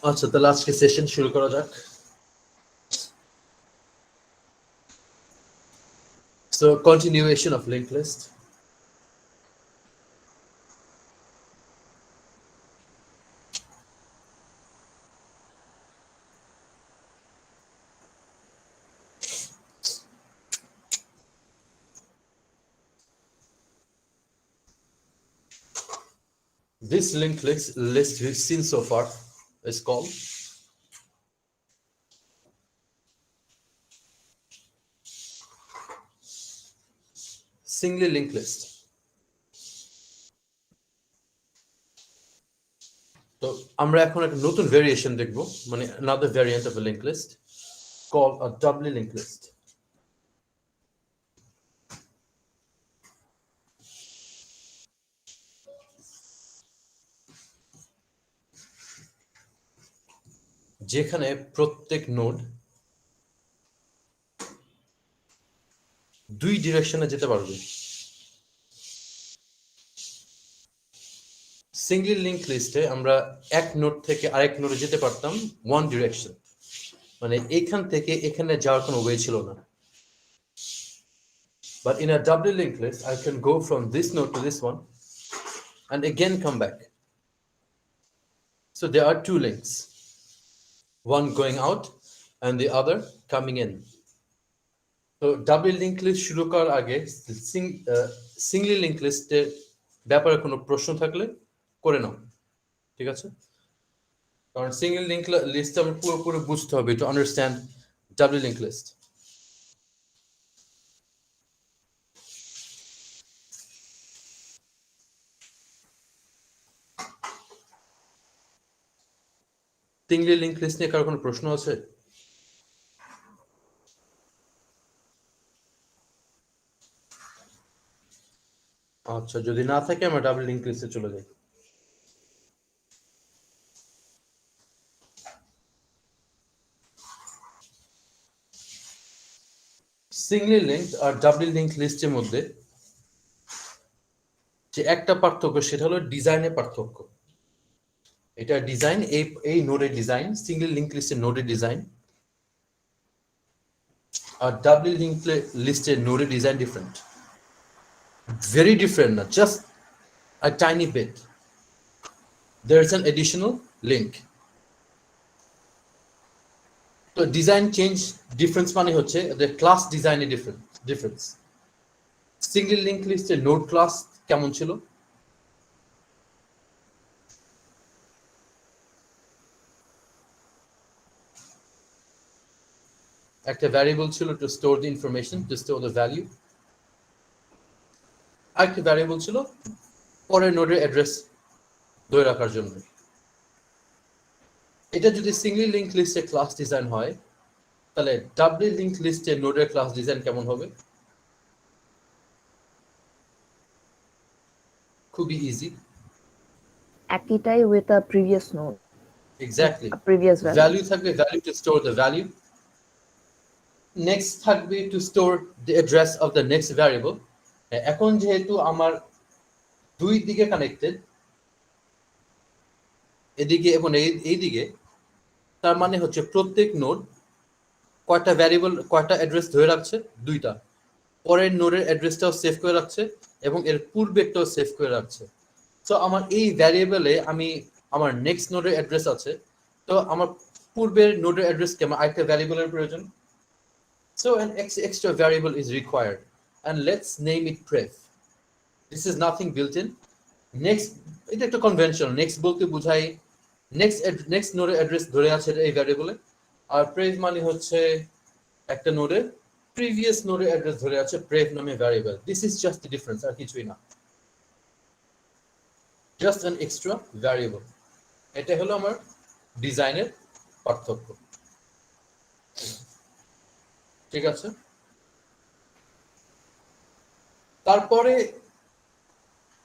আচ্ছা, তাহলে আজকে সেশন শুরু করা যাক। So continuation of linked list. This linked list we've seen so far is called singly linked list. তো আমরা এখন একটা নতুন ভেরিয়েশন দেখব, মানে another variant of a linked list called a doubly linked list. যেখানে প্রত্যেক নোড দুই ডিরেকশনে যেতে পারবে। সিঙ্গলি লিঙ্ক লিস্টে আমরা এক নোড থেকে আরেক নোডে যেতে পারতাম ওয়ান ডিরেকশন, মানে এখান থেকে এখানে যাওয়ার কোনো ওয়ে ছিল না। But in a doubly linked list, I can go from this node to this one and again come back. So there are two links, one going out and the other coming in. So doubly linked list শুরু করার আগে Singoli link লিস্টের ব্যাপারে কোনো প্রশ্ন থাকলে করে নাও, ঠিক আছে? কারণ সিঙ্গল লিঙ্ক লিস্ট আমার পুরোপুরি বুঝতে হবে to understand doubly linked list. Singly linked list নিয়ে কারো কোনো প্রশ্ন আছে? আচ্ছা, যদি না থাকে আমরা ডাবল লিঙ্ক লিস্টে চলে যাই। সিঙ্গলি লিঙ্ক আর ডাবল লিঙ্ক লিস্টের মধ্যে যে একটা পার্থক্য সেটা হলো ডিজাইনের পার্থক্য। এটা ডিজাইন, এই নোডের ডিজাইন, সিঙ্গল লিঙ্ক লিস্টের নোডের ডিজাইন আর ডাবল লিঙ্ক লিস্টের নোডের design different, very different, not just a tiny bit. There's an additional link. So design change difference মানে হচ্ছে the class design A difference. Single link list এর node class কেমন ছিল? একটা variable ছিল to store the information, to store the value. আরেকটা variable ছিল পরের নোডের অ্যাড্রেস ধরে রাখার জন্য। এটা যদি সিঙ্গলি লিঙ্ক লিস্টে ক্লাস ডিজাইন হয়, তাহলে ডাবলি লিঙ্ক লিস্টে নোডের ক্লাস ডিজাইন কেমন হবে? খুবই easy. একইটাই with a previous node. Exactly. A previous value থাকবে, value to store the value. Next থাকবে to store the address of the next variable. এখন যেহেতু আমার দুই দিকে কানেক্টেড, এদিকে এবং এইদিকে, তার মানে হচ্ছে প্রত্যেক নোড কয়টা ভ্যারিয়েবল, কয়টা অ্যাড্রেস ধরে রাখছে? দুইটা। পরের নোডের অ্যাড্রেসটাও সেভ করে রাখছে এবং এর পূর্বেরটাও সেভ করে রাখছে। সো আমার এই ভ্যারিয়েবলে আমি আমার নেক্সট নোডের অ্যাড্রেস আছে, তো আমার পূর্বের নোডের অ্যাড্রেস কি আমার আরেকটা ভ্যারিয়েবলের প্রয়োজন। So an extra variable is required, and let's name it pref. This is nothing built in. Next, এটা একটা কনভেনশন। নেক্সট বলতে বোঝাই নেক্সট নোডের অ্যাড্রেস ধরে আছে এই ভ্যারিয়েবলে, আর প্রেভ মানে হচ্ছে একটা নোডের প্রিভিয়াস নোডের অ্যাড্রেস ধরে আছে প্রেভ নামে variable. This is just the difference, আর কিছুই না, জাস্ট অ্যান এক্সট্রা ভ্যারিয়েবল। এটা হলো আমার ডিজাইনের পার্থক্য, ঠিক আছে? তারপরে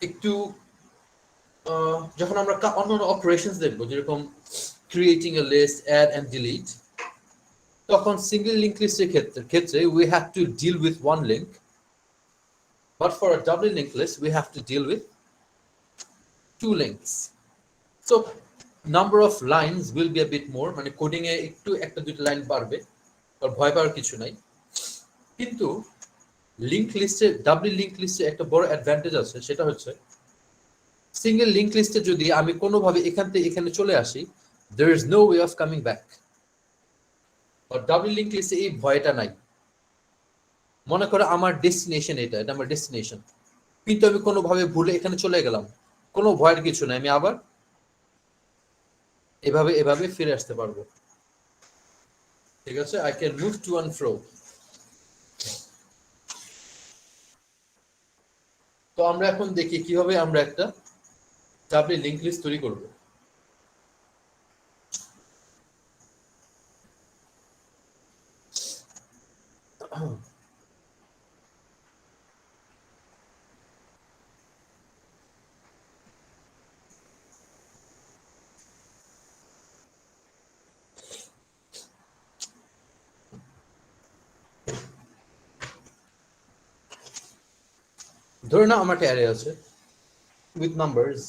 একটু যখন আমরা অন্যান্য অপারেশনস দেখবো, যেরকম creating a list, add and delete, তখন সিঙ্গল লিঙ্ক লিস্টের ক্ষেত্রে we have to deal with one link, but for a double linked list we have to deal with two links. So number of lines will be a bit more, মানে coding এ একটু একটা দুটো line বাড়বে, আর ভয় পাওয়ার কিছু নাই। কিন্তু link লিস্টে, ডাবলি লিংক লিস্টে একটা বড় অ্যাডভান্টেজ আছে, সেটা হচ্ছে সিঙ্গেল লিংক লিস্টে যদি আমি কোনোভাবে এখান থেকে এখানে চলে আসি, there is no way of coming back। আর ডাবলি লিংক লিস্টে এই ভয়টা নাই। মনে করো আমার ডেস্টিনেশন এটা, এটা আমার ডেস্টিনেশন, কিন্তু আমি কোনোভাবে ভুলে এখানে চলে গেলাম, কোনো ভয়ের কিছু নাই, আমি আবার এভাবে এভাবে ফিরে আসতে পারবো। ঠিক আছে, I can move to and ফ্রো। তো আমরা এখন দেখি কিভাবে আমরা একটা ডাবলি লিংক লিস্ট তৈরি করব। ধরে নাও আমার একটা অ্যারে আছে উইথ নাম্বারস।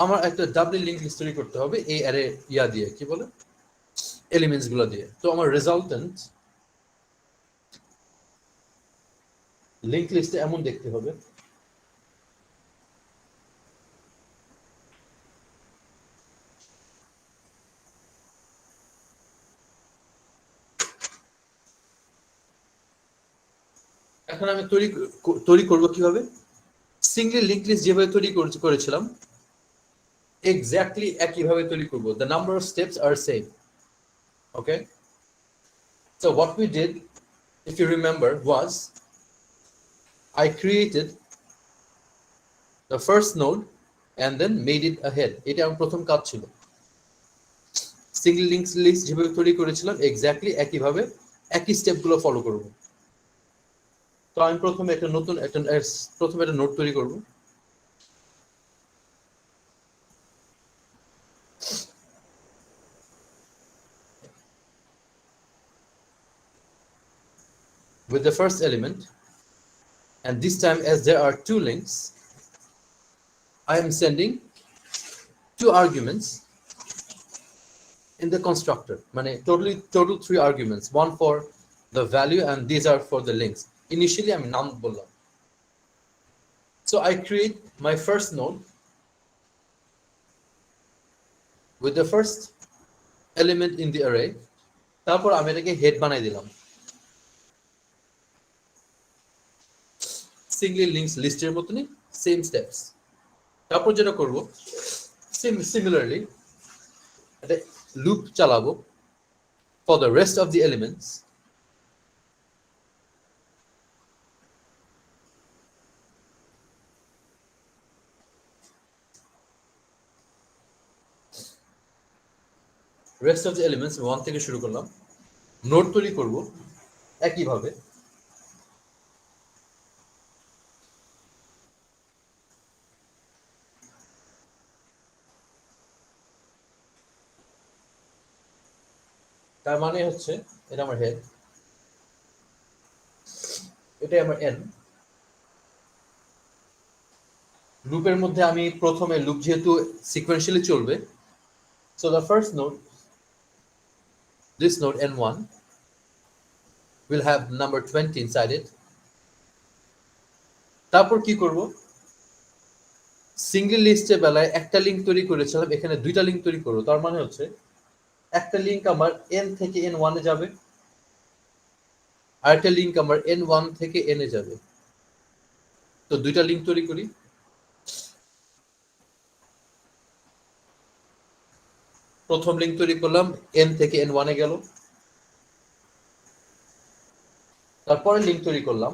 আমার একটা ডাবলি লিংক লিস্ট তৈরি করতে হবে এই অ্যারে ইয়া দিয়ে, কি বলে, এলিমেন্টস গুলো দিয়ে। তো আমার রেজাল্টেন্ট লিংক লিস্টে এমন দেখতে হবে। এখন আমি তৈরি করব কিভাবে, সিঙ্গেল লিংক লিস্ট যেভাবে তৈরি করেছিলাম এক্স্যাক্টলি একইভাবে তৈরি করব। The number of steps are same. Okay, so what we did, if you remember, was I created the first node and then made it ahead। এটা আমার প্রথম কাজ ছিল। সিঙ্গেল লিংক লিস্ট যেভাবে তৈরি করেছিলাম এক্স্যাক্টলি একইভাবে একই স্টেপগুলো ফলো করব। তো আমি প্রথমে একটা নোড তৈরি করব। with the first element, and this time as there are two links, I am sending two arguments in the constructor, মানে total three arguments, one for the value and these are for the links। Initially আমি নাম বললাম। So I create my first node with the first element in the array, তারপর আমি এটাকে head বানাই দিলাম single links লিস্টের মতনই, সেম স্টেপস। তারপর যেটা করব, সিমিলারলি একটা লুপ চালাবো for the rest of the elements, rest of the elements 1 থেকে শুরু করলাম। নোড তৈরি করব একইভাবে। তার মানে হচ্ছে এটা আমার হেড, এটাই আমার এন। লুপের মধ্যে আমি প্রথমে, লুপ যেহেতু সিকোয়েন্সিয়ালি চলবে, so the first node, this node n1 will have number 20 inside it। তারপর কি করব, সিঙ্গেল লিস্টের বেলায় একটা লিংক তৈরি করেছিলাম, এখানে দুইটা লিংক তৈরি করব। তার মানে হচ্ছে একটা লিংক আমার n থেকে n1 এ যাবে, আর একটা লিংক আমার n1 থেকে n এ যাবে। তো দুইটা লিংক তৈরি করি। প্রথম লিংক তৈরি করলাম, n থেকে n1 এ গেল। তারপরে লিংক তৈরি করলাম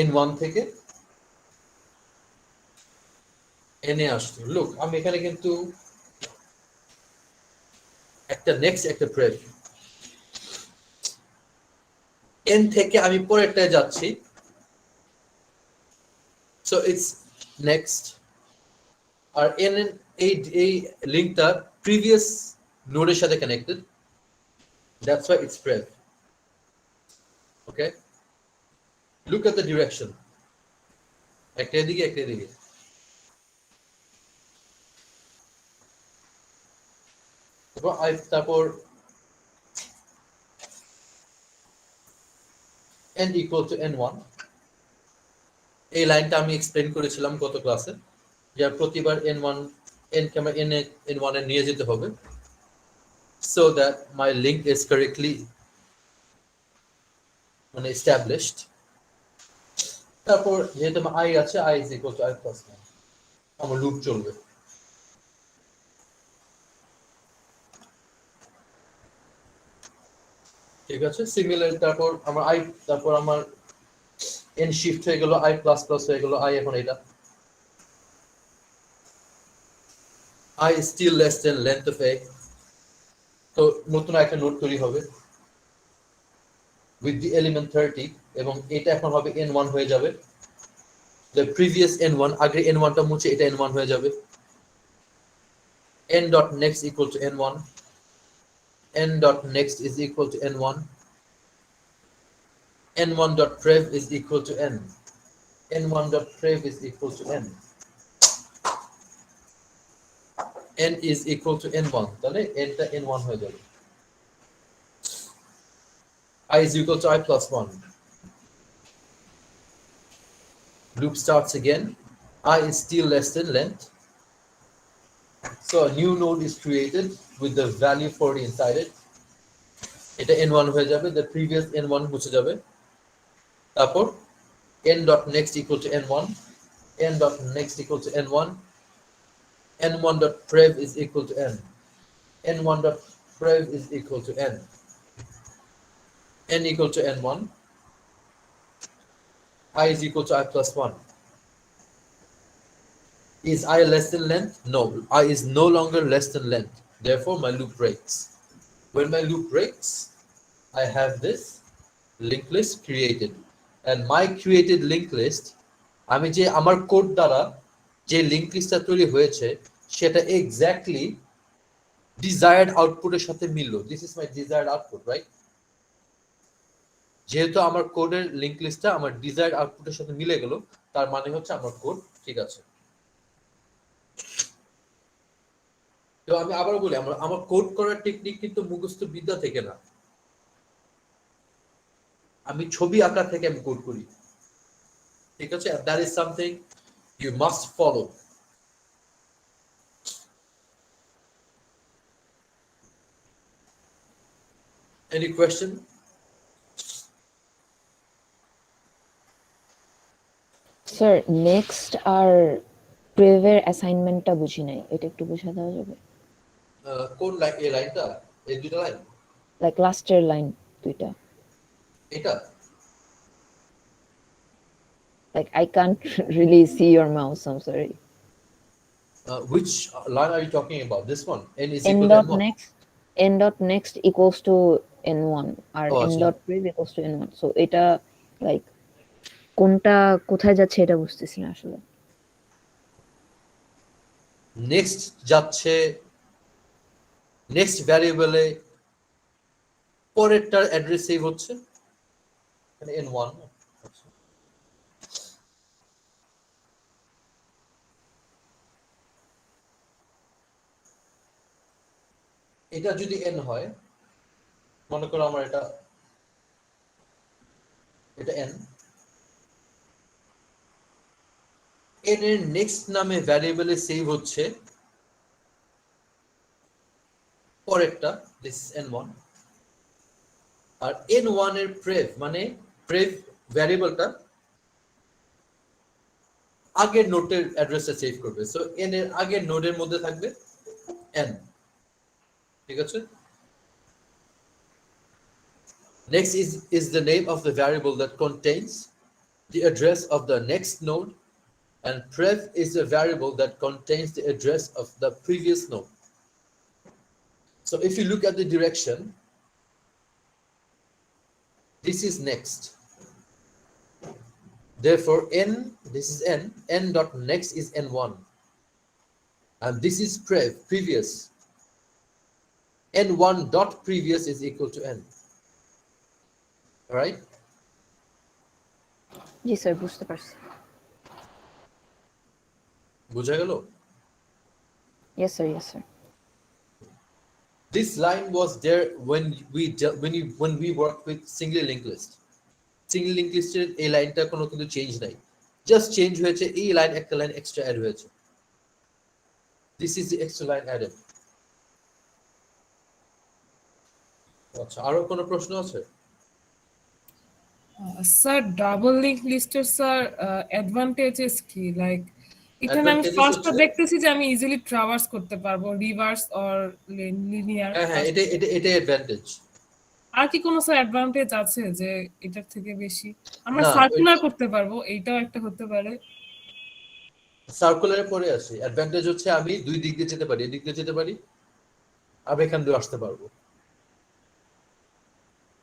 n1 থেকে n এ আসলো। লুক, আমি এখানে কিন্তু একটা নেক্সট একটা প্রেপ, n থেকে আমি পরেরটায় যাচ্ছি, সো ইটস নেক্সট। আর n এই লিংকটা প্রিভিয়াস নোডের সাথে connected, that's why it's prev. Okay, look at the direction. একটা এদিকে একটা এদিকে। তারপর n equal to n1, এই লাইনটা আমি এক্সপ্লেন করেছিলাম গত ক্লাসে, যে প্রতিবার n1 n কে আমরা n1 এ নিয়ে যেতে হবে so that my link is correctly মানে established. তারপর যেহেতু আমার I আছে, I is equal to I plus 1, আমার লুপ চলবে। ঠিক আছে, সিমিলার তারপর আমার I, তারপর আমার n শিফট হয়ে গেল I প্লাস প্লাস হয়ে গেল I, এখন এটা I is still less than length of A, তো নতুন একটা নোড তৈরি হবে with the element 30, এবং এটা এখন হবে n1 হয়ে যাবে, the previous n1, আগে n1 টা মুছে এটা n1 হয়ে যাবে, n dot next equal to n1, n dot next is equal to n1, n1 dot prev is equal to n, n1 dot prev is equal to n, n is equal to n1, তাহলে n টা n1 হয়ে যাবে, I is equal to I plus 1, loop starts again, I is still less than length, so a new node is created with the value 40 inside it, এটা n1 হয়ে যাবে, the previous n1 মুছে যাবে, তারপর n dot next equal to n1, n dot next equal to n1, n1 dot prev is equal to n, n1 dot prev is equal to n, n equal to n1, I is equal to I plus 1. Is I less than length? No, I is no longer less than length. Therefore, my loop breaks. When my loop breaks, I have this linked list created. And my created linked list, আমি যে আমার code দ্বারা যে link লিস্টটা তৈরি হয়েছে সেটা exactly desired আউটপুটের সাথে মিললো। This is my desired output, right? যেহেতু আমার কোডের লিংক লিস্টটা আমার ডিজায়ার্ড আউটপুটের সাথে মিলে গেল, তার মানে হচ্ছে আমার কোড ঠিক আছে। তো আমি আবার বলি, আমার কোড করার টেকনিক কিন্তু মুখস্থ বিদ্যা থেকে না, আমি ছবি আঁকা থেকে আমি কোড করি, ঠিক আছে? That is something you must follow. Any question? Sir next আর প্রেভের অ্যাসাইনমেন্টটা বুঝি নাই, এটা একটু বোঝা দেওয়া যাবে? কোন লাইন? এই লাইনটা, এই দুটো লাইন, লাইক লাস্টের লাইন দুইটা। এটা Like I can't really see your mouse, I'm sorry. which line are you talking about? This one, n is n equal to dot n1. next equals to n1 আর Oh, n আচ্ছা। dot prev equals to n1, so এটা like কোনটা কোথায় যাচ্ছে এটা বুঝতেছি না আসলে। নেক্সট যাচ্ছে নেক্সট ভ্যারিয়েবলে, পরেরটার অ্যাড্রেস সেভ হচ্ছে মানে n1। এটা যদি n হয়, মনে করো আমার এটা n, n এর নেক্সট নামে ভ্যারিয়েবলে সেভ হচ্ছে পরেরটা, this is n1, R n1 এর প্রেভ মানে প্রেভ ভ্যারিয়েবলটা আগের নোডের অ্যাড্রেসটা সেভ করবে, সো n এর আগের নোডের মধ্যে থাকবে n, ঠিক আছে? Next is the name of the variable that contains the address of the next node, and prev is the variable that contains the address of the previous node. So if you look at the direction, this is next. Therefore, this is n dot next is n1. And this is previous. n1 dot previous is equal to n. All right? G sir, বুঝতে পারছি। বুঝা গেল? Yes sir, yes sir. This line was there when we worked with single linked list. Single linked listed এই লাইনটা কোনো কিন্তু change নাই, just change হয়েছে এই লাইন, একটা লাইন এক্সট্রা অ্যাড হয়েছে। This is the extra line added. আচ্ছা, আরো কোনো প্রশ্ন আছে? স্যার ডাবল লিংক লিস্টের স্যার অ্যাডভান্টেজেস কি? লাইক এখানে আমি অ্যাডভান্টেজেস ফার্স্টটা হচ্ছে, দেখতেছি যে আমি ইজিলি ট্রাভার্স করতে পারবো রিভার্স অর লিনিয়ার। হ্যাঁ এটাই অ্যাডভান্টেজ। আর কি কোনো স্যার অ্যাডভান্টেজ আছে যে এটার থেকে বেশি? আমরা না, সার্কুলার করতে পারবো, এইটাও একটা হতে পারে। সার্কুলারে পরে আসি। অ্যাডভান্টেজ হচ্ছে আমি দুই দিক দিয়ে যেতে পারি, এদিক দিয়ে যেতে পারি, আমি এখান দিয়ে আসতে পারবো।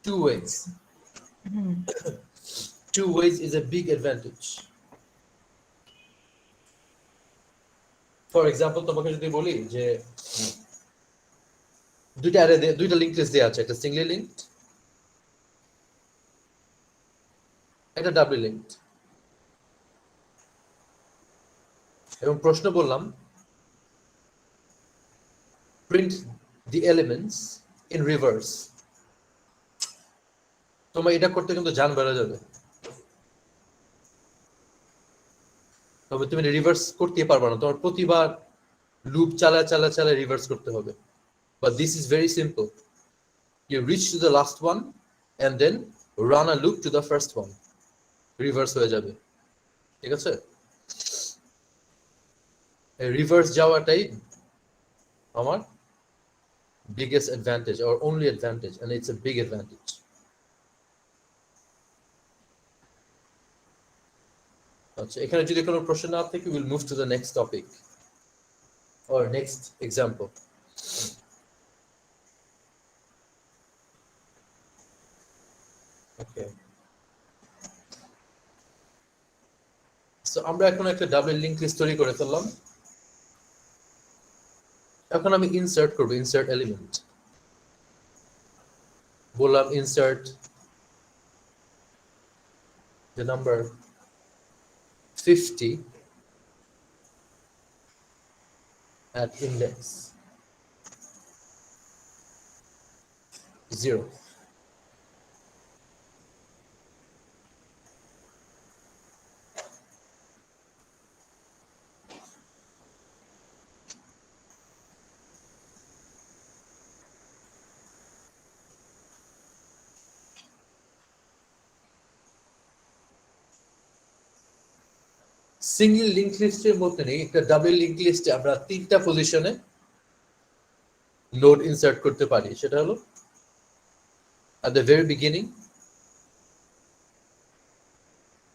Two ways. Two ways is a big advantage. For example, তোমাকে যদি বলি যে দুইটা লিংক লিস্ট দেওয়া আছে, একটা সিঙ্গলি লিঙ্কড, একটা ডাবলি লিঙ্কড, এবং প্রশ্ন বললাম print the elements in reverse, তোমার এটা করতে কিন্তু জান বেড়ে যাবে, তবে তুমি রিভার্স করতে পারবে না, তোমার প্রতিবার লুপ চালা রিভার্স করতে হবে। But this is very simple. You reach to the last one and then run a loop to the first one. Reverse হয়ে যাবে, ঠিক আছে? রিভার্স যাওয়াটাই আমার biggest advantage or only advantage, and it's a big advantage. আচ্ছা, এখানে যদি কোনো প্রশ্ন না থাকে, we'll move to the next topic or next example. Okay. So আমরা এখন একটা ডাবল লিংক লিস্ট তৈরি করে ফেললাম। এখন আমি ইনসার্ট করব, ইনসার্ট এলিমেন্ট বললাম, insert the number 50 at index 0. Single link লিস্টের মধ্যে নেই, একটা ডাবল লিংক লিস্টে আমরা তিনটা পজিশনে নোড ইনসার্ট করতে পারি। সেটা হলো at the very beginning,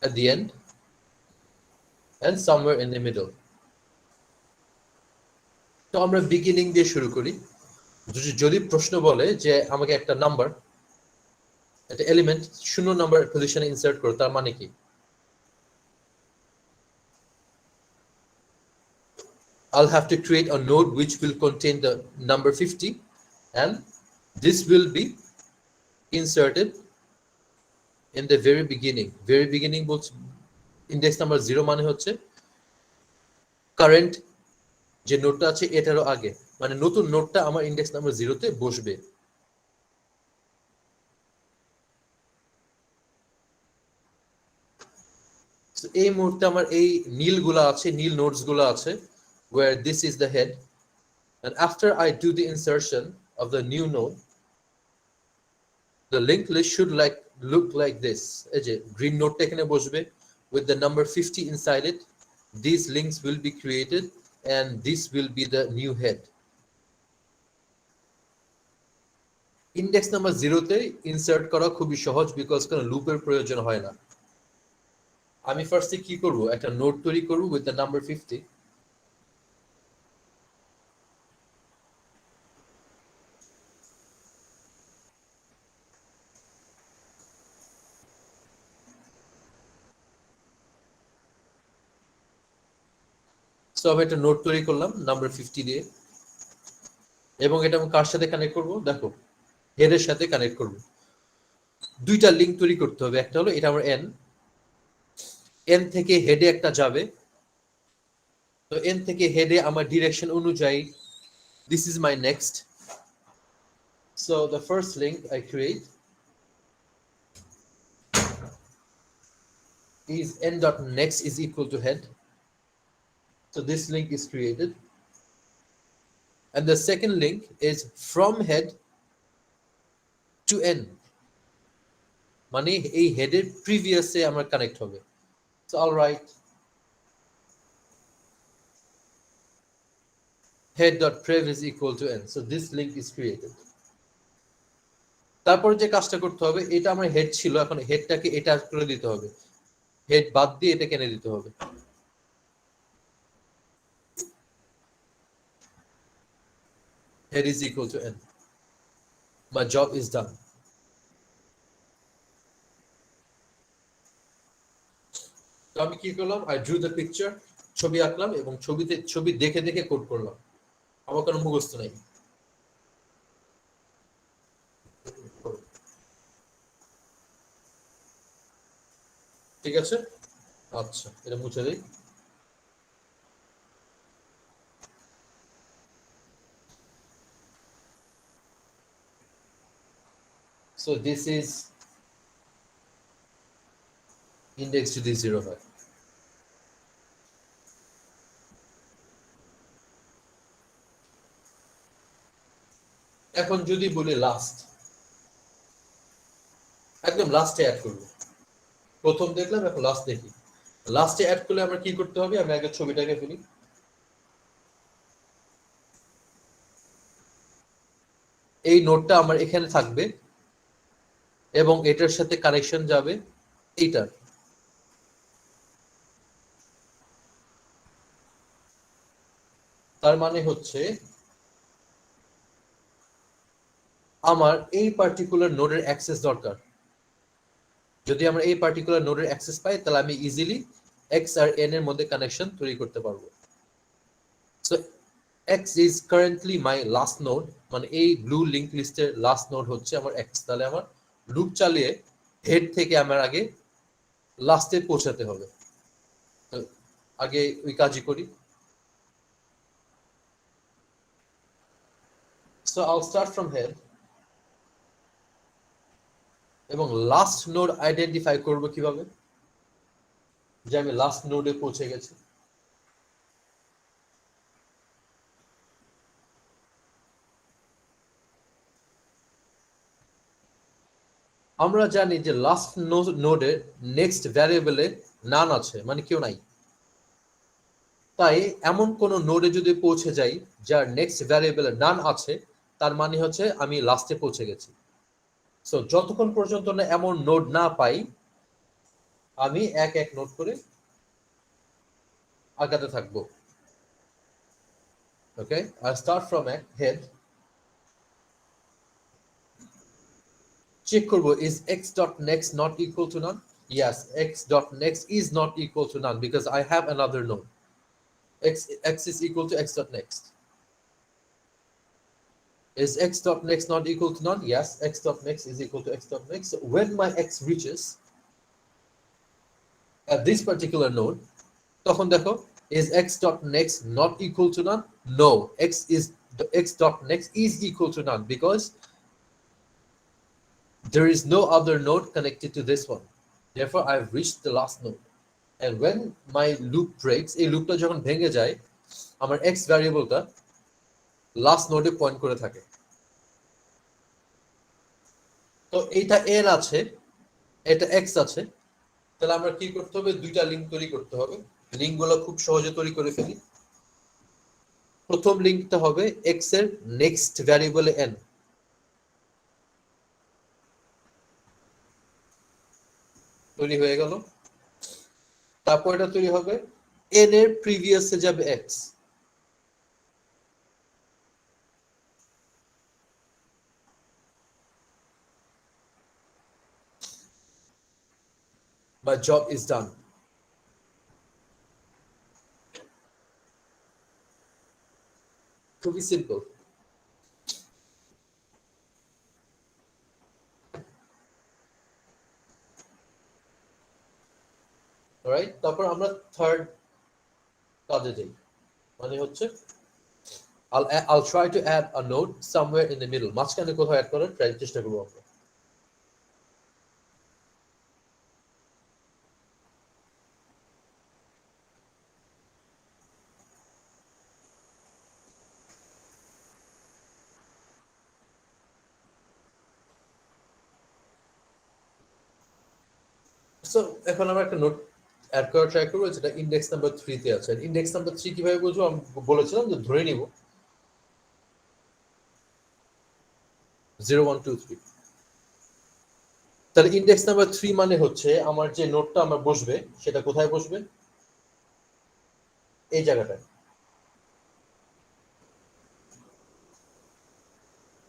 at the end, and somewhere in the middle. তো আমরা বিগিনিং দিয়ে শুরু করি। যদি প্রশ্ন বলে যে আমাকে একটা নাম্বার, একটা এলিমেন্ট 0 নাম্বার পজিশনে ইনসার্ট করো, তার মানে কি? I'll have to create a node which will contain the number 50, and this will be inserted in the very beginning. Very beginning বলছে index number 0 মানে হচ্ছে কারেন্ট যে নোডটা আছে এটারও আগে, মানে নতুন নোডটা আমার ইন্ডেক্স নাম্বার 0 তে বসবে। এই মুহূর্তে আমার এই নীলগুলা আছে, নীল নোডস গুলা আছে, where this is the head, and after I do the insertion of the new node, the linked list should look like this. এই যে green node টা এখানে বসবে with the number 50 inside it. These links will be created and this will be the new head. Index number 0 তে insert করা খুবই সহজ, because কোনো লুপের প্রয়োজন হয় না। আমি ফার্স্টে কি করব, একটা নোড তৈরি করব with the number 50, সো আমি একটা নোড তৈরি করলাম নাম্বার 50 দিয়ে, এবং এটা আমি কার সাথে কানেক্ট করব? দেখো, হেডের সাথে কানেক্ট করব। দুইটা লিংক তৈরি করতে হবে, একটা হলো এটা আমার n, এন থেকে হেডে একটা যাবে, তো এন থেকে হেডে আমার ডিরেকশন অনুযায়ী this is my next. So the first link I create is n dot next is equal to head. So this link is created. And the second link is from head to n. মানে এই হেডের প্রিভিয়াসে আমার connect হবে। So I'll write head.prev is equal to n. So this link is created. তারপর যে কাজটা করতে হবে, এটা আমার হেড ছিল, এখন হেডটাকে এটা করে দিতে হবে, হেড বাদ দিয়ে এটা কেনে দিতে হবে। Head is equal to n. My job is done. তো আমি কি করলাম, I drew the picture, ছবি আঁকলাম এবং ছবি দেখে দেখে কোড করলাম, আমার কোনো মুখস্থ নাই। ঠিক আছে, আচ্ছা এটা মুছে দিই। So this is index যদি 0 হয়, এখন যদি বলি লাস্ট, একদম লাস্টে অ্যাড করব। প্রথম দেখলাম, এখন লাস্ট দেখি। লাস্টে অ্যাড করলে আমরা কি করতে হবে, আমি আগে ছবিটাকে ফেলি। এই নোটটা আমার এখানে থাকবে এবং এটার সাথে কানেকশন যাবে এইটার। তার মানে হচ্ছে আমার এই পার্টিকুলার নোডের অ্যাক্সেস দরকার। যদি আমরা এই পার্টিকুলার নোডের অ্যাক্সেস পাই, তাহলে আমি ইজিলি এক্স আর এন এর মধ্যে কানেকশন তৈরি করতে পারবো। So x is currently my last node, মানে এই ব্লু লিংক লিস্টের লাস্ট নোড হচ্ছে আমার এক্স। তাহলে আমার লুপ চালিয়ে হেড থেকে আমার আগে লাস্টে পৌঁছাতে হবে। আগে ওই কাজই করি। সো আইল স্টার্ট ফ্রম হেড এবং লাস্ট নোড আইডেন্টিফাই করব কিভাবে, যে আমি লাস্ট নোডে পৌঁছে গেছি। আমরা জানি যে লাস্ট নোডে নেক্সট ভ্যারিয়েবলে নান আছে, মানে কেউ নাই। তাই এমন কোন নোডে যদি পৌঁছে যাই যার নেক্সট ভ্যারিয়েবলে নান আছে, তার মানে হচ্ছে আমি লাস্টে পৌঁছে গেছি। সো যতক্ষণ পর্যন্ত না এমন নোড না পাই, আমি এক এক নোড করে আগাতে থাকবো। Okay, I start from head, check করব is x.next not equal to none? Yes, x.next is not equal to none because I have another node. X is equal to x.next. Is x.next not equal to none? Yes, x.next is equal to x.next. So when my x reaches at this particular node, তখন দেখো, is x.next not equal to none? No, x.next is equal to none because there is no other node connected to this one. Therefore, I've reached the last node. And when my loop breaks, এই লুপটা যখন ভেঙে যায়, আমার x ভ্যারিয়েবলটা last নোডে point করে থাকে। তো এইটা n আছে, এটা x আছে, তাহলে আমরা কি করতে হবে, দুইটা লিংক তৈরি করতে হবে। লিংকগুলো খুব সহজে তৈরি করে ফেলি। প্রথম লিংকটা হবে x এর নেক্সট ভ্যারিয়েবলে n, তৈরি হয়ে গেল। তারপর এটা তৈরি হবে n এর প্রিভিয়াসে যাবে x। My job is done. খুবই সিম্পল। রাইট, তারপর আমরা থার্ড কাজে যাই, মানে হচ্ছে I'll try to add a node somewhere in the middle, মাঝখানে কোথাও অ্যাড করার চেষ্টা করবো আমরা। সো এখন আমরা একটা নোট অ্যাড করার ট্রাই করবো যেটা ইন্ডেক্স নাম্বার 3 তে আছে। ইন্ডেক্স নাম্বার 3 কিভাবে বুঝবো, আমি বলেছিলাম যে ধরে নিব 0 1 2 3। তাহলে ইন্ডেক্স নাম্বার 3 মানে হচ্ছে আমার যে নোটটা আমার বসবে সেটা কোথায় বসবে, এই জায়গাটায়।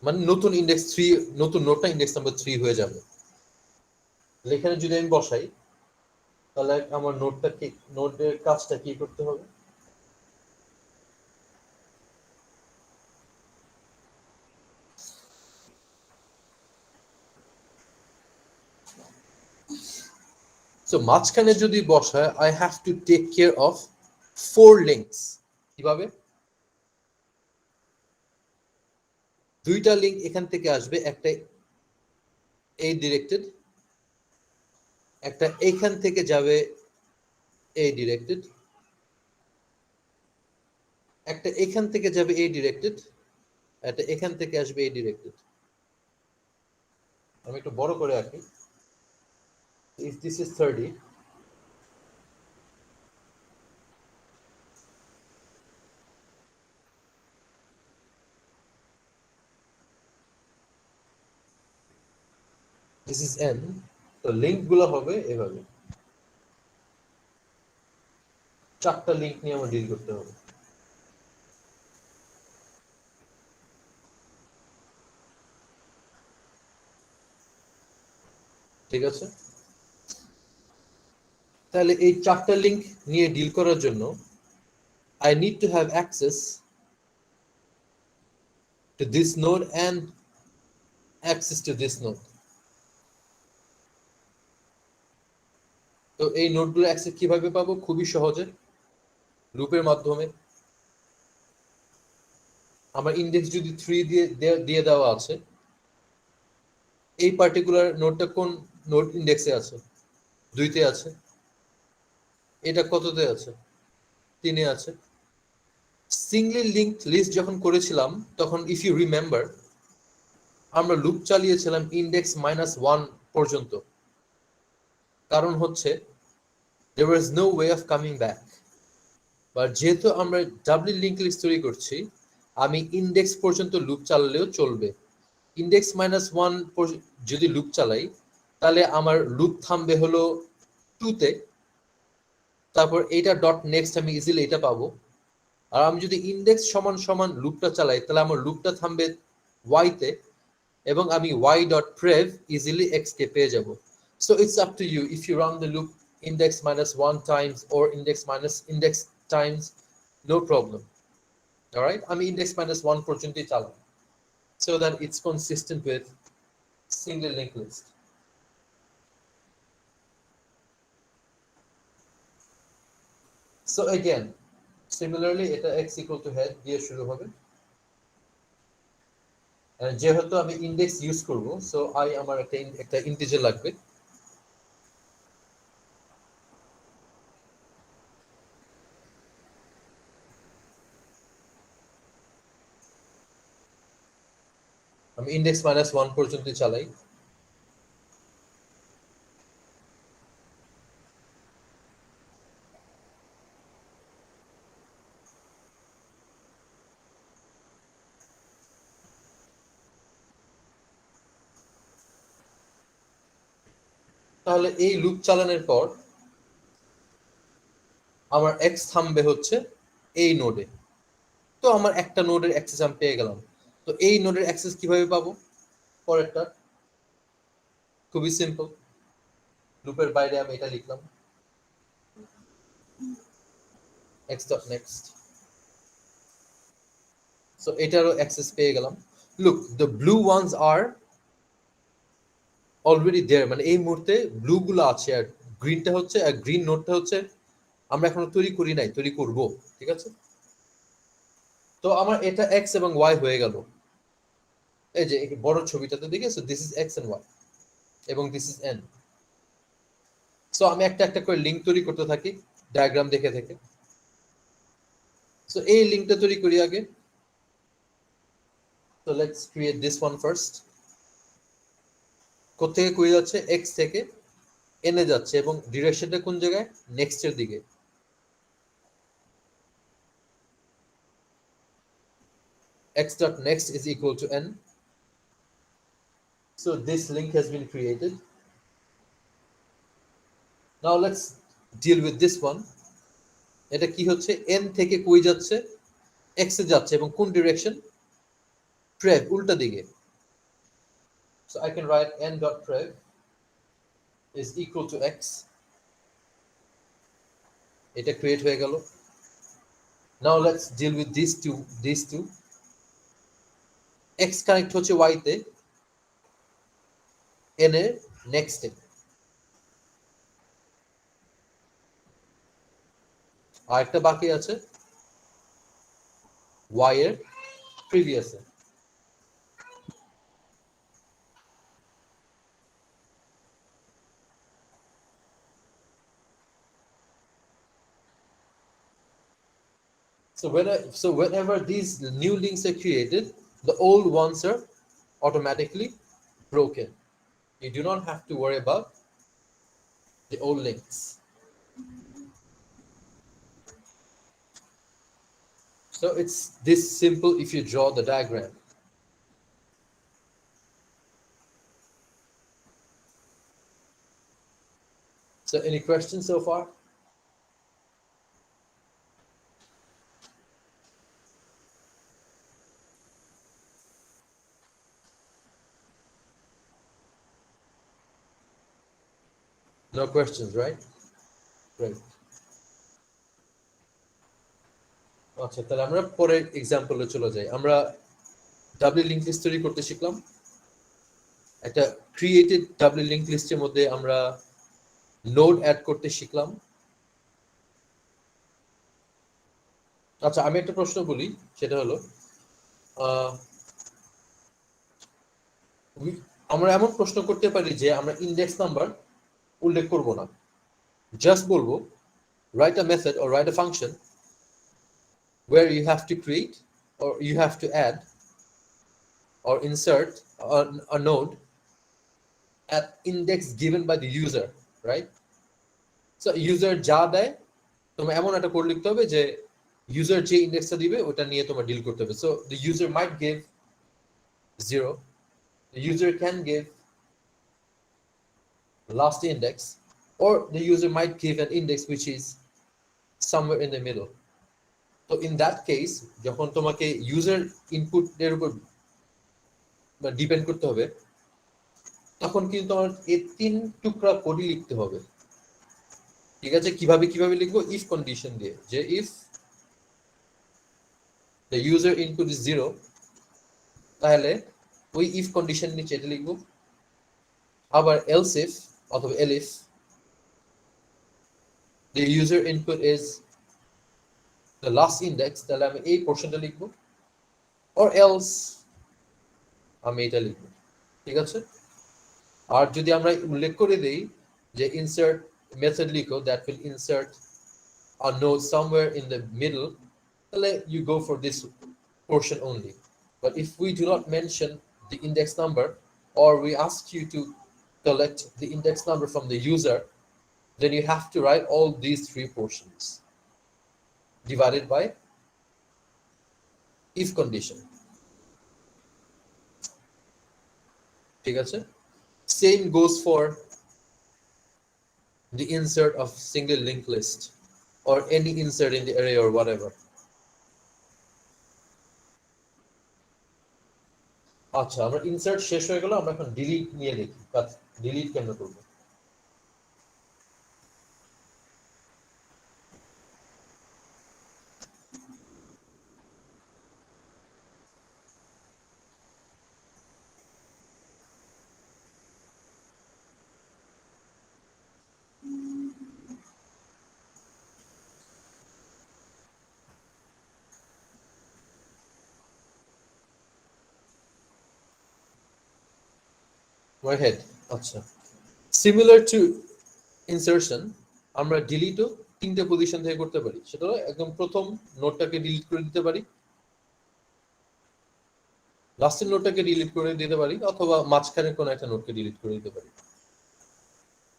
মানে নতুন ইন্ডেক্স 3, নতুন নোটটা ইন্ডেক্স নাম্বার 3 হয়ে যাবে। এখানে যদি আমি বসাই তাহলে আমার নোটটা কি, নোটের কাজটা কি করতে হবে, সো মাঝখানে যদি বসায় I have to take care of 4 links. কিভাবে, দুইটা লিঙ্ক এখান থেকে আসবে, একটা এই ডিরেক্টেড, একটা এখান থেকে যাবে এই ডিরেক্টেড, একটা এখান থেকে যাবে এই ডিরেক্টেড, একটা এখান থেকে আসবে এই ডিরেক্টেড। আমি একটু বড় করে আঁকি। if this is 30, this is n, তো লিংক গুলো হবে এভাবে, 4টা লিংক নিয়ে আমার ডিল করতে হবে। ঠিক আছে, তাহলে এই 4টা লিংক নিয়ে ডিল করার জন্য I need to have access to this node and access to this node. তো এই নোডগুলো অ্যাক্সেস কিভাবে পাবো, খুবই সহজে, লুপের মাধ্যমে। আমার ইন্ডেক্স যদি 3 দিয়ে দেওয়া আছে, এই পার্টিকুলার নোডটা কোন নোড ইন্ডেক্সে আছে, 2 তে আছে, এটা কততে আছে, 3 এ আছে। সিঙ্গলি লিঙ্কড লিস্ট যখন করেছিলাম তখন ইফ ইউ রিমেম্বার আমরা লুপ চালিয়েছিলাম ইন্ডেক্স -1 পর্যন্ত, কারণ হচ্ছে there was no way of coming back। But যেহেতু আমরা ডাবলি লিঙ্ক লিস্ট তৈরি করছি, আমি ইন্ডেক্স পর্যন্ত লুপ চালালেও চলবে। ইন্ডেক্স -1 যদি লুপ চালাই তাহলে আমার লুপ থামবে হলো 2 তে, তারপর এইটা ডট নেক্সট আমি ইজিলি এটা পাবো। আর আমি যদি ইন্ডেক্স সমান সমান লুপটা চালাই তাহলে আমার লুপটা থামবে y তে, এবং আমি y dot prev easily x কে পেয়ে যাব। So it's up to you if you run the loop index -1 times or index minus index times, no problem. All right, আমি index -1 পর্যন্তই চালাই so that it's consistent with single linked list. So again, similarly এটা x equal to head দিয়ে শুরু হবে, যেহেতু আমি index use করব সো I আমার একটা ইন্টিজার লাগবে। আমি ইন্ডেক্স -1 পর্যন্ত চালাই। তাহলে এই লুপ চালানোর পর আমার x থামবে হচ্ছে এই নোডে। তো আমার একটা নোডের অ্যাক্সেস আমি পেয়ে গেলাম। তো এই নোডের অ্যাক্সেস কিভাবে পাবো, পরেরটা খুবই সিম্পল, লুপের বাইরে আমি এটা লিখলাম x dot next, সো এটারও অ্যাক্সেস পেয়ে গেলাম। Look, the blue ones are already there, মানে এই মুহূর্তে ব্লু গুলো আছে আর গ্রিনটা হচ্ছে গ্রিন নোডটা হচ্ছে আমরা এখনো তৈরি করি নাই, তৈরি করব, ঠিক আছে? তো আমার এটা এক্স এবং ওয়াই হয়ে গেল। এই যে বড় ছবিটাতে দেখেছো, this is X and Y এবং দিস ইজ এন। সো আমি একটা একটা করে লিঙ্ক তৈরি করতে থাকি ডায়াগ্রাম দেখে থেকে। সো এই লিঙ্কটা তৈরি করি আগে। So let's create this one first. কোথেকে কই যাচ্ছে? এক্স থেকে এনে যাচ্ছে এবং ডিরেকশনটা কোন জায়গায়? নেক্সট এর দিকে। X dot next is equal to n. So this link has been created. Now let's deal with this one. এটা কি হচ্ছে? n থেকে কই যাচ্ছে? x এ যাচ্ছে এবং কোন ডিরেকশন? trev, উল্টা দিকে। So I can write n dot trev is equal to x. এটা ক্রিয়েট হয়ে গেল। Now let's deal with these two. x connect হচ্ছে y তে, n এর নেক্সট এ। আর একটা বাকি আছে y এর previous A. So whenever these new links are created, the old ones are automatically broken. You do not have to worry about the old links. So it's this simple if you draw the diagram. So any questions so far? No questions, right? Great. আচ্ছা, তাহলে আমরা পরের এক্সাম্পলে চলে যাই। আমরা ডাবলি link list তৈরি করতে শিখলাম। একটা ক্রিয়েটেড ডাবলি লিংক লিস্টের মধ্যে আমরা নোড অ্যাড করতে শিখলাম। আচ্ছা, আমি একটা প্রশ্ন বলি, সেটা হলো আমরা এমন প্রশ্ন করতে পারি যে আমরা ইন্ডেক্স নাম্বার উল্লেখ করব না, জাস্ট বলবো write a method or write a function where you have to create or you have to add or insert a node at index given by the user, right? So user যা দেয় তোমার এমন একটা code লিখতে হবে যে user যে ইন্ডেক্সটা দিবে ওটা নিয়ে তোমার ডিল করতে হবে। So the user might give 0, the user can give last index, or the user might give an index which is somewhere in the middle. So in that case, যখন তোমাকে user input এর উপর depend করতে হবে, তখন কিন্তু তোমার এই 3 টুকরা কোডই লিখতে হবে। ঠিক আছে, কিভাবে লিখবো? ইফ কন্ডিশন দিয়ে, যে if the user input is 0, তাহলে ওই ইফ কন্ডিশন নিচে এটা লিখবো। আবার else if অথবা elif the user input is the last index, তাহলে আমি এই পোর্শনটা লিখবো, or else আমি এটা লিখবো। ঠিক আছে, আর যদি আমরা উল্লেখ করে দেই যে insert method লিখো that will insert a node somewhere in the middle, তাহলে you go for this portion only. But if we do not mention the index number, or we ask you to collect the index number from the user, then you have to write all these 3 portions divided by if condition. ঠিক আছে, same goes for the insert of single linked list or any insert in the array or whatever. আচ্ছা, আমরা insert শেষ হয়ে গেল, আমরা এখন delete নিয়ে দেখি। ডিলিট কেন করব? my head আচ্ছা similar to insertion আমরা ডিলিটও তিনটে পজিশন থেকে করতে পারি সেটা হলো একদম প্রথম নোটটাকে ডিলিট করে দিতে পারি লাস্টের নোটটাকে ডিলিট করে দিতে পারি অথবা মাঝখানে কোনো একটা নোটকে ডিলিট করে দিতে পারি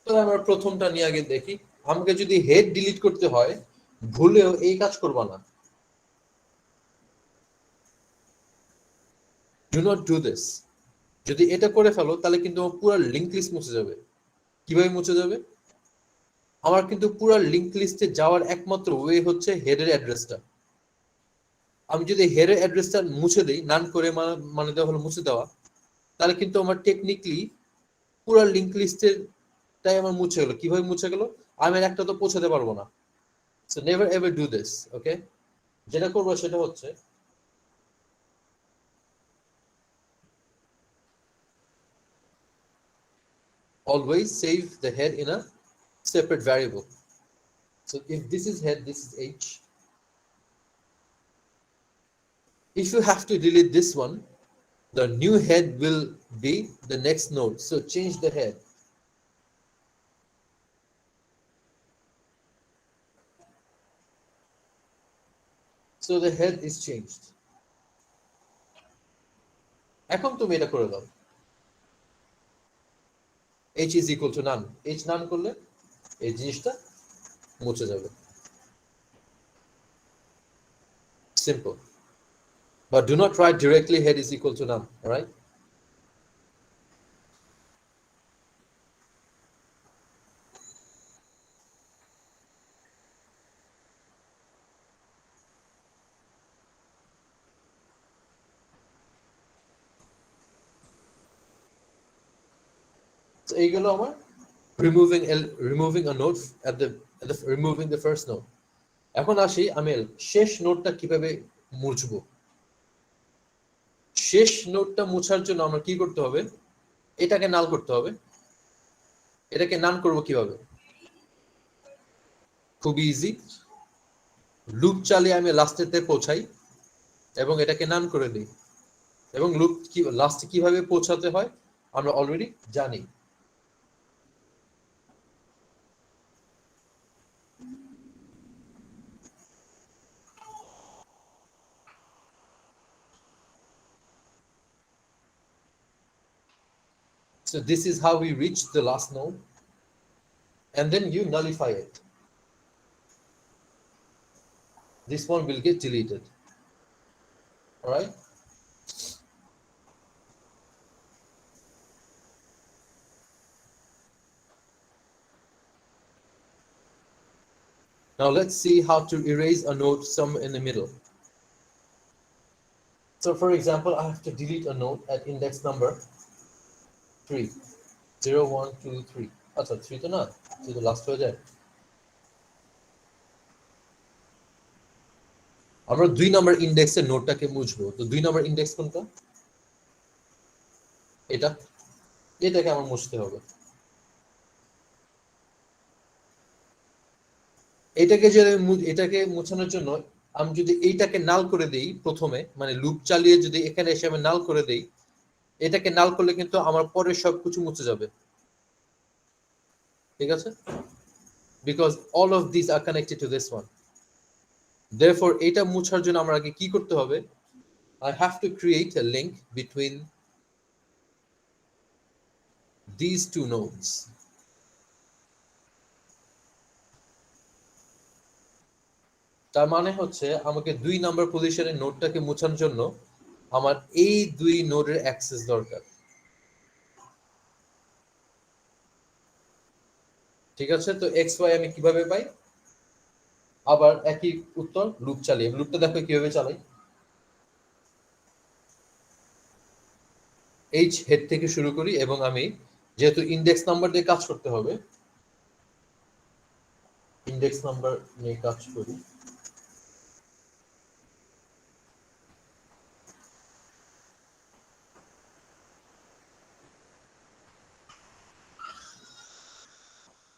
তো আমরা প্রথমটা নিয়ে আগে দেখি আমাকে যদি হেড ডিলিট করতে হয় ভুলেও এই কাজ করবা না ডু নট ডু দিস যদি এটা করে ফেলো তাহলে কিন্তু পুরো লিংক লিস্ট মুছে যাবে কিভাবে মুছে যাবে আমার কিন্তু পুরো লিংক লিস্টে যাওয়ার একমাত্র ওয়ে হচ্ছে হেডের অ্যাড্রেসটা আমি যদি হেডের অ্যাড্রেসটা মুছে দেই নান করে মানে দেওয়া হলো মুছে দেওয়া তাহলে কিন্তু আমার টেকনিক্যালি পুরো লিংক লিস্টের তাই আমার মুছে গেল কিভাবে মুছে গেল আমি একটা তো পৌঁছাতে পারবো না so never ever do this ওকে যেটা করবো সেটা হচ্ছে always save the head in a separate variable so if this is head this is h if you have to delete this one the new head will be the next node so change the head so the head is changed এখন তুমি এটা করে দাও h is equal to none h none করলে এই জিনিসটা মুছে যাবে simple but do not write directly head is equal to none all right so এইগুলো আমার removing a node at the removing the first node এখন আসি আমি শেষ নোডটা কিভাবে মুছবো শেষ নোডটা মুছার জন্য আমরা কি করতে হবে এটাকে নাল করতে হবে এটাকে নান করব কিভাবে খুব ইজি লুপ চালিয়ে আমি লাস্টেতে পৌঁছাই এবং এটাকে নান করে দিই এবং লুপ কি লাস্টে কিভাবে পৌঁছাতে হয় আমরা অলরেডি জানি So this is how we reach the last node and then you nullify it. This one will get deleted. All right? Now let's see how to erase a node somewhere in the middle. So for example, I have to delete a node at index number 3 0 1 2 3 আচ্ছা 3 তো না 3 তো last হয়ে যায় আমরা 2 number ইনডেক্সের নোডটাকে মুছবো তো 2 number index কোনটা এটাকে আমার মুছতে হবে এটাকে মুছানোর জন্য আমি যদি এইটাকে নাল করে দেই প্রথমে মানে লুপ চালিয়ে যদি এখানে এসে আমি নাল করে দেই এটাকে নাল করলে কিন্তু আমার পরের সবকিছু মুছে যাবে ঠিক আছে because all of these are connected to this one therefore এটা মুছার জন্য আমরা আগে কি করতে হবে I have to create a link between these two nodes তার মানে হচ্ছে আমাকে 2 নাম্বার পজিশনের নোডটাকে মুছানোর জন্য আমার এই 2 নোডের অ্যাক্সেস দরকার ঠিক আছে তো xy আমি কিভাবে পাই আবার একই উত্তর লুপ চালিয়ে লুপটা দেখো কিভাবে চালাই h হেড থেকে শুরু করি এবং আমি যেহেতু ইনডেক্স নাম্বার দিয়ে কাজ করতে হবে ইনডেক্স নাম্বার নিয়ে কাজ করি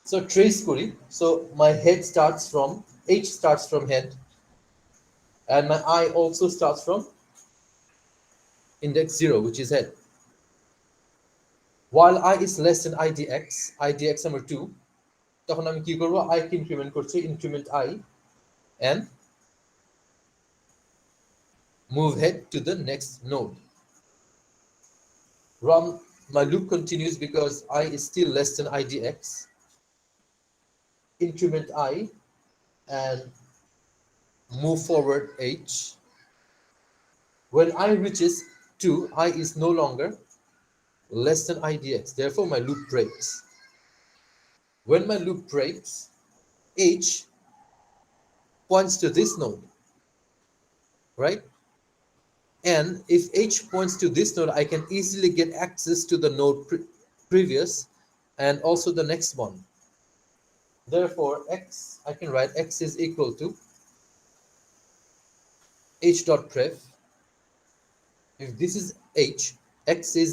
So trace kori. So my head starts from h starts from head, and my I also starts from index 0, which is head. while I is less than I dx আমার 2, তখন আমি কি করব, I K increment করছি, increment I and move head to the next node. Run, my loop continues because I is still less than I dx, increment I and move forward h. When I reaches 2, I is no longer less than I dx, therefore my loop breaks. When my loop breaks, h points to this node, right? And if h points to this node, I can easily get access to the node previous and also the next one. Therefore, I can write x is equal to h dot prev. If this is h, x is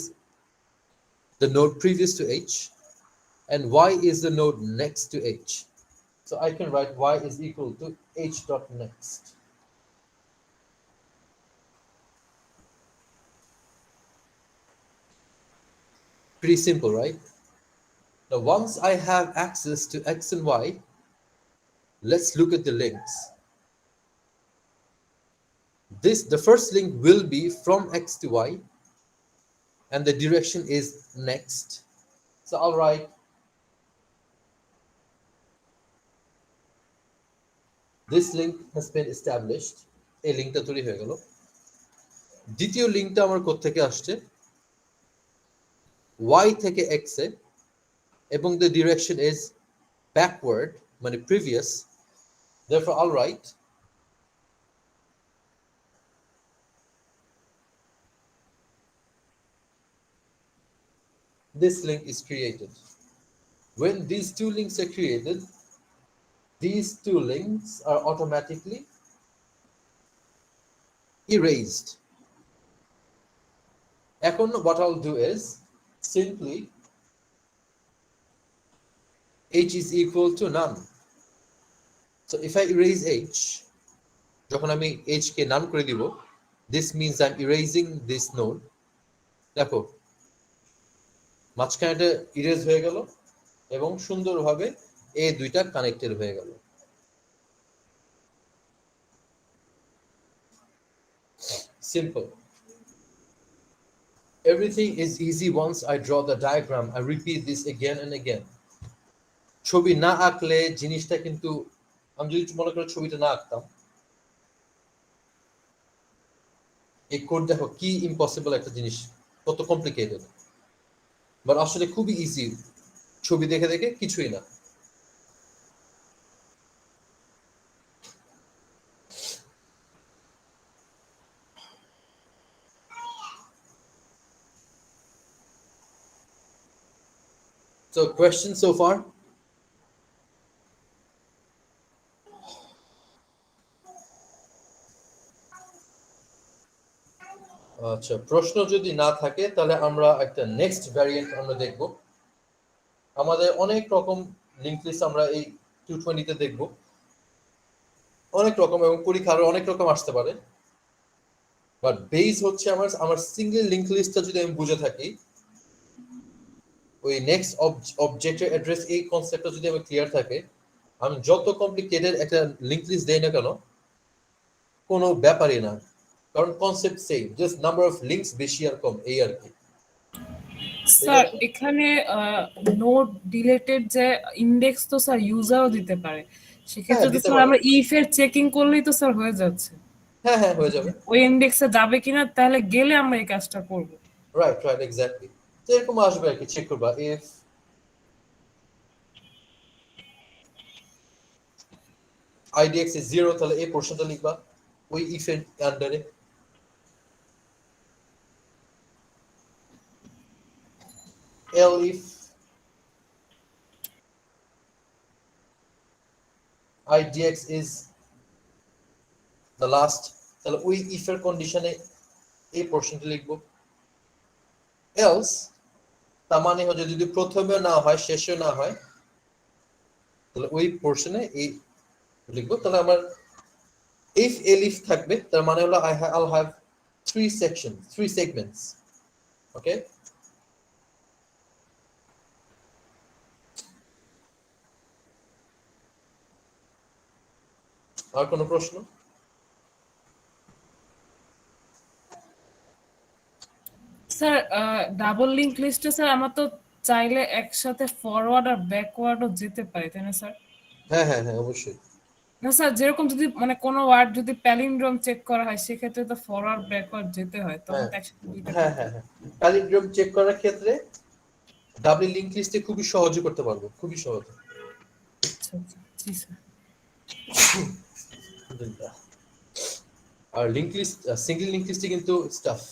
the node previous to h, and y is the node next to h. So I can write y is equal to h dot next. Pretty simple, right? Now, once I have access to x and y, let's look at the links. The first link will be from x to y, and the direction is next. So I'll write this link has been established. এই লিংকটা তৈরি হয়ে গেল। দ্বিতীয় লিংকটা আমার কোথা থেকে আসছে? y থেকে x এ, এবং the direction is backward, মানে previous. Therefore I'll write this link is created. When these two links are created, these two links are automatically erased. এখন what I'll do is simply h is equal to none. So if I erase h, যখন আমি h কে none করে দিব, this means I'm erasing this node. দেখো মাঝখানেটা erase হয়ে গেল এবং সুন্দরভাবে এই দুইটা কানেক্টেড হয়ে গেল। Simple. Everything is easy once I draw the diagram. I repeat this again and again. ছবি না আঁকলে জিনিসটা কিন্তু, আমি যদি মনে করি ছবিটা না আঁকতাম, এই কোড দেখো কি ইম্পসিবল একটা জিনিস, কত কমপ্লিকেটেড, বাট আসলে খুবই ইজি, ছবি দেখে দেখে কিছুই না। So questions so far? আচ্ছা, প্রশ্ন যদি না থাকে তাহলে আমরা একটা নেক্সট ভ্যারিয়েন্ট আমরা দেখব। আমাদের অনেক রকম লিংক লিস্ট আমরা এই 220 তে দেখব, অনেক রকম, এবং পরীক্ষা আরো অনেক রকম আসতে পারে। বাট বেস হচ্ছে আমার সিঙ্গেল লিংক লিস্টটা যদি আমি বুঝে থাকি, ওই নেক্সট অবজেক্টের অ্যাড্রেস, এই কনসেপ্টটা যদি আমার ক্লিয়ার থাকে, আমি যত কমপ্লিকেটেড একটা লিংক লিস্ট দেই না কেন, কোনো ব্যাপারই না, কারণ concept same, just number of links বেশি আর কম, এই আর কি। স্যার এখানে নোট ডিলেটেড যে ইন্ডেক্স তো স্যার ইউজারও দিতে পারে, সেক্ষেত্রে তো স্যার আমরা ইফ এর চেকিং করলেই তো স্যার হয়ে যাচ্ছে। হ্যাঁ হ্যাঁ হয়ে যাবে, ওই ইন্ডেক্সে যাবে কিনা, তাহলে গেলে আমরা এই কাজটা করব। Right right exactly. তো এরকম আসবে আর কি, চেক করবা ইফ idx is 0, তাহলে এই পোরশনটা লিখবা ওই ইফ এর আন্ডারে। elif idx is the last, তাহলে ওই ইফ এর কন্ডিশনে এই পোরশনটা লিখবো। else তার মানে হচ্ছে যদি প্রথমে না হয় শেষে না হয়, তাহলে ওই পোরশনে এই লিখবো। তাহলে আমার if elif থাকবে, তার মানে হলো I'll have 3 sections, 3 segments. Okay, আর কোনো প্রশ্ন? স্যার ডাবল লিংক লিস্টে স্যার আমরা তো চাইলে একসাথে ফরওয়ার্ড আর ব্যাকওয়ার্ডও যেতে পারি তাই না স্যার? হ্যাঁ হ্যাঁ হ্যাঁ, অবশ্যই। না স্যার, যেরকম যদি মানে কোনো ওয়ার্ড যদি প্যালিন্ড্রোম চেক করা হয় সেক্ষেত্রে তো ফরওয়ার্ড ব্যাকওয়ার্ড যেতে হয়, তখন হ্যাঁ তো একসাথে দুইটা হ্যাঁ করতে হ্যাঁ হয়। হ্যাঁ, প্যালিন্ড্রোম চেক করার ক্ষেত্রে ডাবলি লিংক লিস্টে খুবই সহজে করতে পারবো, খুবই সহজে। আচ্ছা আচ্ছা, জি স্যার। আর লিংক লিস্ট, সিঙ্গেল লিংক লিস্টে কিন্তু staff.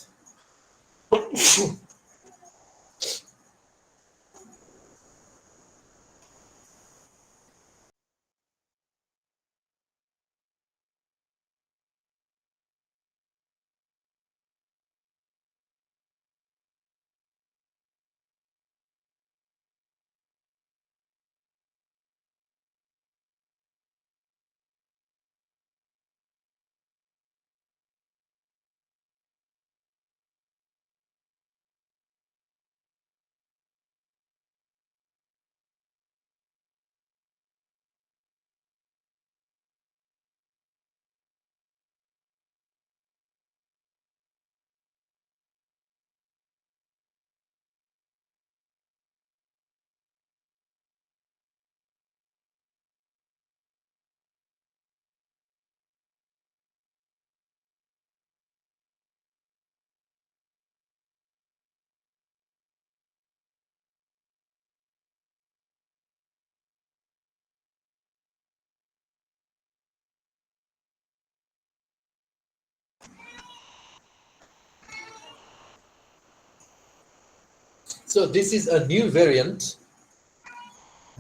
So this is a new variant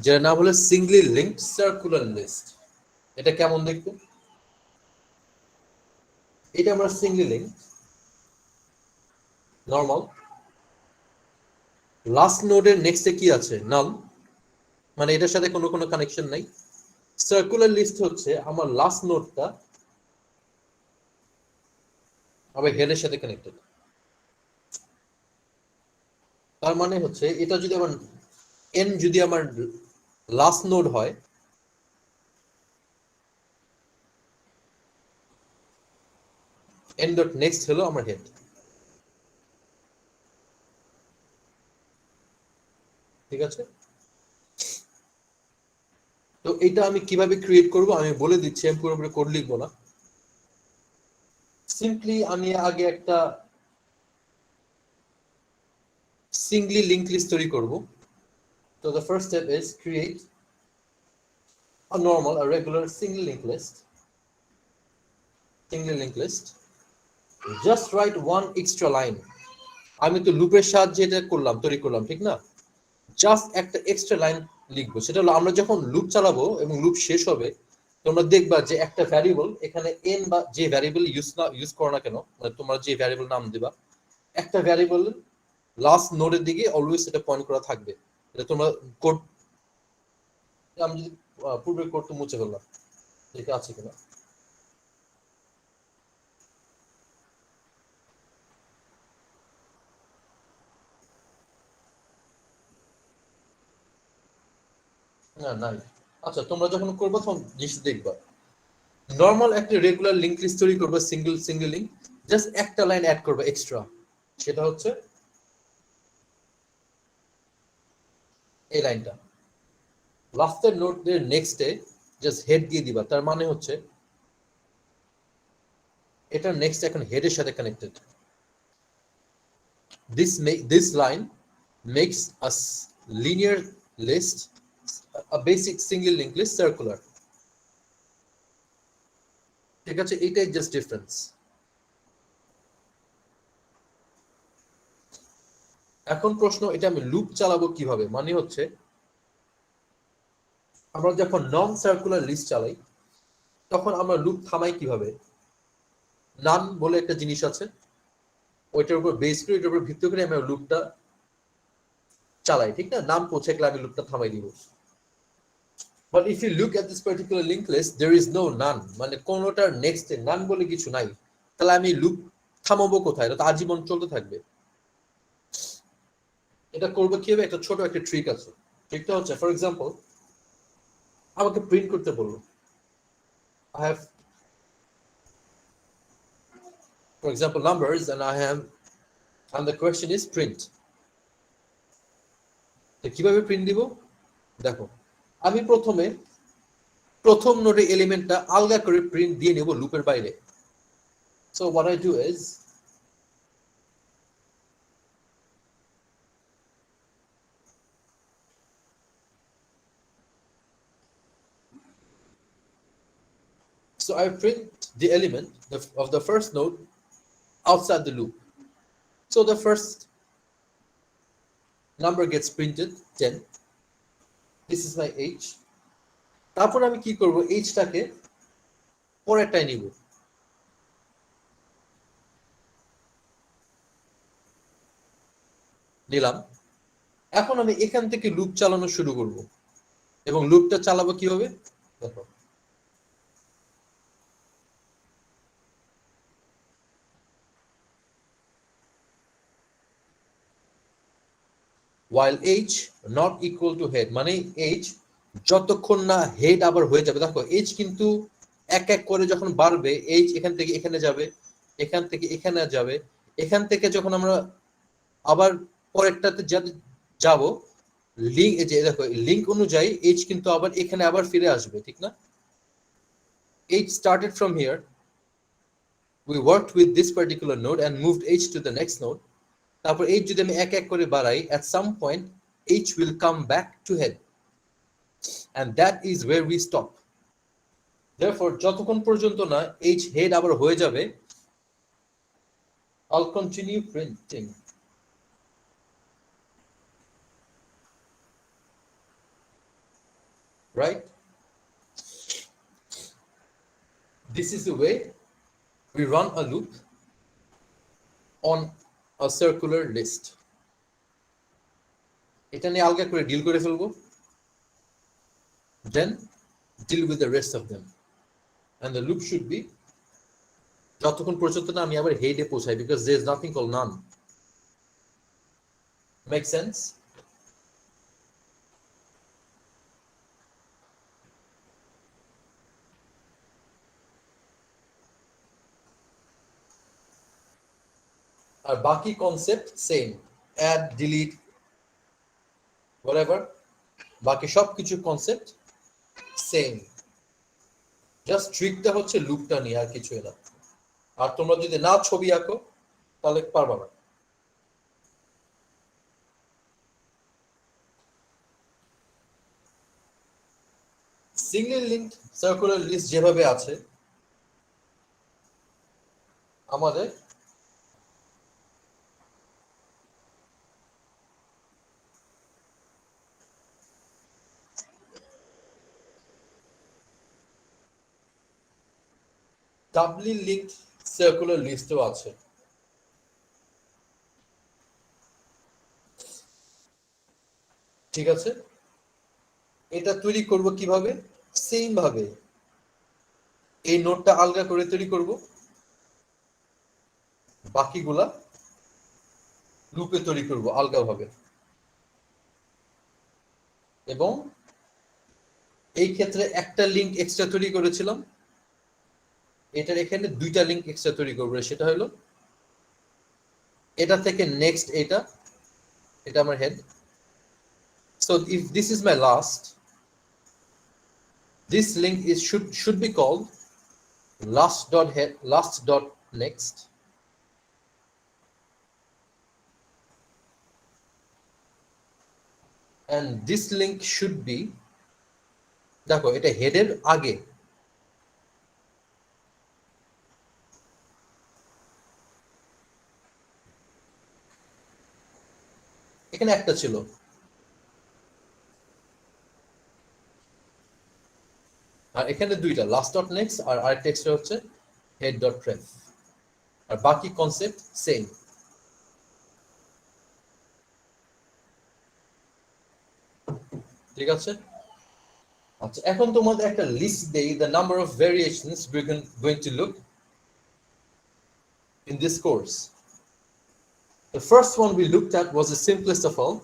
যার নাম হলো সিঙ্গলি লিঙ্কড সার্কুলার লিস্ট। এটা কেমন দেখতে? এটা আমরা সিঙ্গলি লিঙ্ক নরমাল, লাস্ট নোডের নেক্সটে কি আছে? নাল, মানে এটার সাথে কোনো কোনো কানেকশন নাই। সার্কুলার লিস্ট হচ্ছে আমার লাস্ট নোডটা আবার হেডের সাথে কানেক্টেড। তার মানে হচ্ছে এটা যদি আমার এন যদি আমার লাস্ট নোড হয়, এন ডট নেক্সট হলো আমার হেড। ঠিক আছে, তো এটা আমি কিভাবে ক্রিয়েট করব আমি বলে দিচ্ছি, আমি পুরোপুরি কোড লিখবো না। সিম্পলি আমি আগে একটা সিঙ্গলি লিংক লিস্ট তৈরি করব। তো the first step is create a normal, a regular single linked list. Single linked list. Just write one extra line. আমি তো লুপের সাহায্যে এটা করলাম, তৈরি করলাম, ঠিক না? জাস্ট একটা এক্সট্রা লাইন লিখবো। সেটা হলো আমরা যখন লুপ চালাবো এবং লুপ শেষ হবে, তোমরা দেখবা যে একটা ভ্যারিয়েবল এখানে এন বা যে ভ্যারিয়েবল ইউজ করো না কেন, মানে তোমরা যে ভ্যারিয়েবল নাম দিবা, একটা ভ্যারিয়েবল লাস্ট নোডের দিকে অলওয়েজ এটা পয়েন্ট করা থাকবে। এটা তোমরা কোড, আমি যদি পূর্বের কোড তো মুছে ফেললাম, এটা আছে কিনা। না নাই। আচ্ছা, তোমরা যখন করবে তখন জিনিস দেখবা নরমাল একটা রেগুলার লিংক লিস্ট তৈরি করবে, সিঙ্গেল লিংক, জাস্ট একটা লাইন অ্যাড করবে এক্সট্রা। সেটা হচ্ছে এই লাইনটা লাস্টের নোডের নেক্সটে জাস্ট হেড দিয়ে দিবা। তার মানে হচ্ছে এটা নেক্সট এখন হেডের সাথে connected. This line makes a linear list, a basic single link list circular. ঠিক আছে, এইটাই জাস্ট ডিফারেন্স। এখন প্রশ্ন, এটা আমি লুপ চালাবো কিভাবে? মানে হচ্ছে আমরা যখন নন সার্কুলার লিস্ট চালাই তখন আমরা লুপ থামাই কিভাবে? নান বলে একটা জিনিস আছে, ওইটার উপর বেস করে, ওইটার উপর ভিত্তি করে আমি লুপটা চালাই, ঠিক না? নাম পৌঁছে গেলে আমি লুপটা থামাই দিব। But if you look at this particular linked list, there is no none, মানে কোনোটার নেক্সটে নান বলে কিছু নাই। তাহলে আমি লুপ থামাবো কোথায়? এটা তো আজীবন চলতে থাকবে। এটা করবো কিভাবে? একটা ছোট একটা ট্রিক আছে। ট্রিকটা হচ্ছে, ফর এক্সাম্পল আমাকে প্রিন্ট করতে বললো I have for example numbers, and the question is print. তো কিভাবে প্রিন্ট দিব দেখো, আমি প্রথম নোডের এলিমেন্টটা আলগা করে প্রিন্ট দিয়ে নেব লুপের বাইরে। So what I do is I print the element of the first node outside the loop. So the first number gets printed 10. This is my h. তারপর আমি কি করব, h টাকে পরেরটায় নিব। নিলাম। এখন আমি এখান থেকে লুপ চালানো শুরু করব, এবং লুপটা চালাবো কিভাবে দেখো। while h not equal to head, মানে h যতক্ষণ না হেড আবার হয়ে যাবে। দেখো h কিন্তু এক এক করে যখন বাড়বে, h এখান থেকে এখানে যাবে, এখান থেকে এখানে যাবে, এখান থেকে যখন আমরা আবার পরেরটাতে যাব, লিংক এই যে দেখো লিংক অনুযায়ী h কিন্তু আবার এখানে আবার ফিরে আসবে, ঠিক না? h started from here, we worked with this particular node and moved h to the next node. তারপর h যদি আমি এক এক করে বাড়াই, at some point h will come back to head, and that is where we stop. Therefore যতক্ষণ পর্যন্ত না h head আবার হয়ে যাবে, I'll continue printing. Right? This is the way we run a loop on a circular list. এটা নিয়ে আলগা করে ডিল করে ফেলবো, then deal with the rest of them, and the loop should be যতক্ষণ পর্যন্ত না আমি আবার হেডে পৌঁছাই, because there is nothing called none. Make sense? আর বাকি concept same, add, delete, whatever, বাকি সবকিছু কনসেপ্ট সেম, জাস্ট ট্রিকটা হচ্ছে লুপটা নিয়ে, আর কিছুই না। আর তোমরা যদি না ছবি আঁকো তাহলে পারবা না। সিঙ্গেল লিঙ্কড সার্কুলার লিস্ট যেভাবে আছে, আমাদের doubly linked circular listও আছে। ঠিক আছে, এটা তৈরি করব কিভাবে? সেম ভাবে এই নোটটা আলগা করে তৈরি করব, বাকিগুলা লুপে তৈরি করব আলগা ভাবে। এবং এই ক্ষেত্রে একটা লিংক এক্সট্রা তৈরি করেছিলাম, এটার এখানে দুইটা লিংক এক্সট্রা তৈরি করব। সেটা হলো এটা থেকে নেক্সট এটা আমার head. So if this is my last, this link is should be called last dot head, last dot next, and this link should be, দেখো এটা হেডের আগে, এখানে একটা ছিল, আর এখানে দুইটা, লাস্ট ডট নেক্সট আর আরেকটা এক্সট্রা হচ্ছে হেড ডট রেফ, আর বাকি কনসেপ্ট সেম। ঠিক আছে, আচ্ছা এখন তোমাদের একটা লিস্ট দেই, the number of variations we're going to look in this course. The first one we looked at was the simplest of all,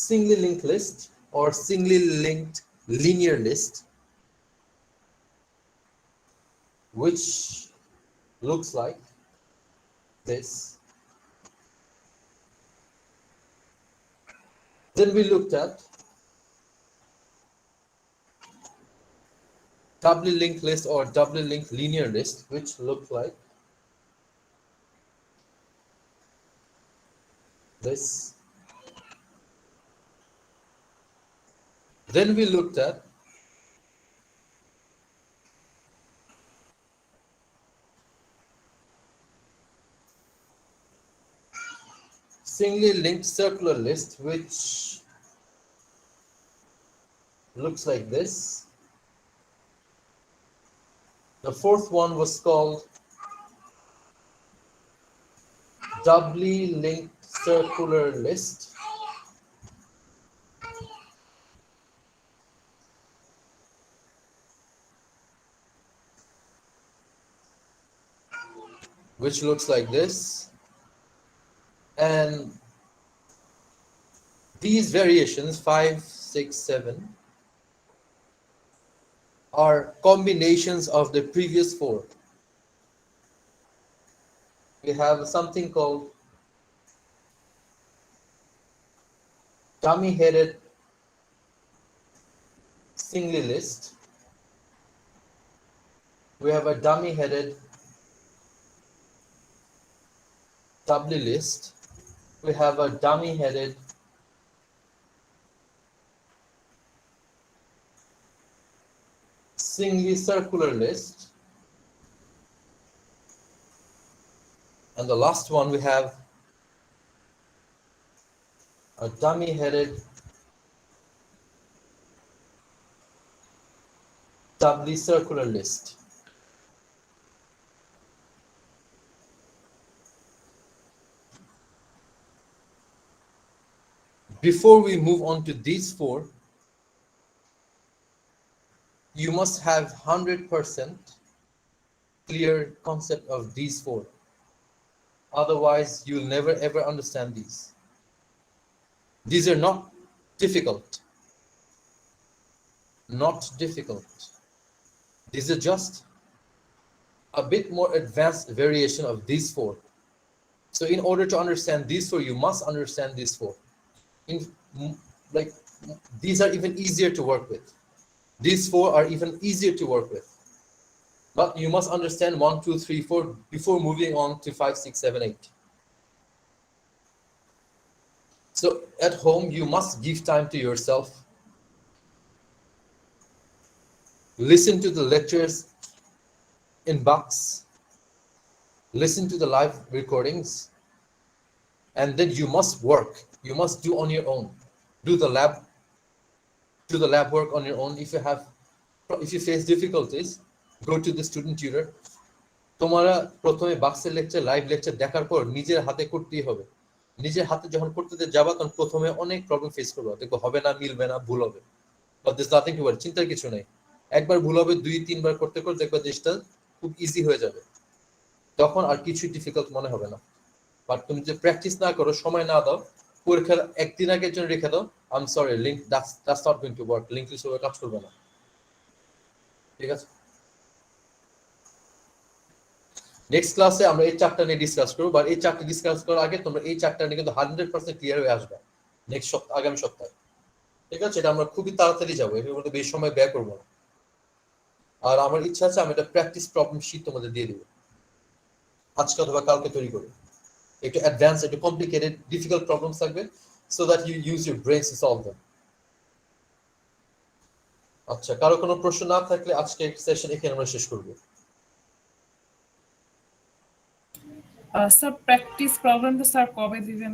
singly linked list or singly linked linear list. which looks like this. Then we looked at doubly linked list or doubly linked linear list, which looked like this. Then we looked at singly linked circular list, which looks like this. The fourth one was called doubly linked circular list. Which looks like this. And these variations, 5, 6, 7, are combinations of the previous four. We have something called dummy-headed singly list. We have a dummy-headed doubly list. We have a dummy-headed singly circular list. And the last one, we have a dummy-headed doubly circular list. Before we move on to these four, you must have 100% clear concept of these four. Otherwise, you'll never ever understand these. These are not difficult. Not difficult. These are just a bit more advanced variation of these four. So in order to understand these four, you must understand these four. These are even easier to work with. These four are even easier to work with. But you must understand 1, 2, 3, 4 before moving on to 5, 6, 7, 8. So at home, you must give time to yourself. Listen to the lectures in box. Listen to the live recordings. And then you must work. You must do on your own. Do the lab work on your own. If you face difficulties, go to the student tutor. তোমরা প্রথমে বাক্সের lecture, live lecture দেখার পর নিজের হাতে করতেই হবে। নিজের হাতে যখন করতে যাবা তখন প্রথমে অনেক প্রবলেম ফেস করবে, দেখো হবে না, মিলবে না, ভুল হবে। But this nothing to worry, চিন্তার কিছু নেই। একবার ভুল হবে, 2-3 বার করতে করতে দেখবা জিনিসটা খুব ইজি হয়ে যাবে, তখন আর কিছুই ডিফিকাল্ট মনে হবে না। বাট তুমি যে প্র্যাকটিস না করো, সময় না দাও, পরীক্ষার একদিন আগের জন্য রেখে দাও, I am sorry, link that's not going to work. Link list ওভাবে কাজ করবে না, ঠিক আছে? নেক্সট ক্লাসে আমরা এই চ্যাপ্টার নিয়ে ডিসকাস করব, বাট এই চ্যাপ্টার ডিসকাস করার আগে তোমরা এই চ্যাপ্টার নিয়ে কিন্তু 100% ক্লিয়ার হয়ে আসবে নেক্সট সপ্তাহ, আগামী সপ্তাহে, ঠিক আছে? এটা আমরা খুবই তাড়াতাড়ি যাবো, এর মধ্যে বেশি সময় ব্যয় করবো না। আর আমার ইচ্ছা আছে আমি একটা প্র্যাকটিস প্রবলেম শীট তোমাদের দিয়ে দিব, আজকে অথবা কালকে তৈরি করবো। একটু অ্যাডভান্স, একটু কমপ্লিকেটেড, ডিফিকাল্ট প্রবলেমস থাকবে, so that you use your brains to solve them. আচ্ছা, কারো কোনো প্রশ্ন না থাকলে আজকে সেশন এখানে আমরা শেষ করবো। স্যার প্র্যাকটিস প্রবলেমটা স্যার কবে দিবেন?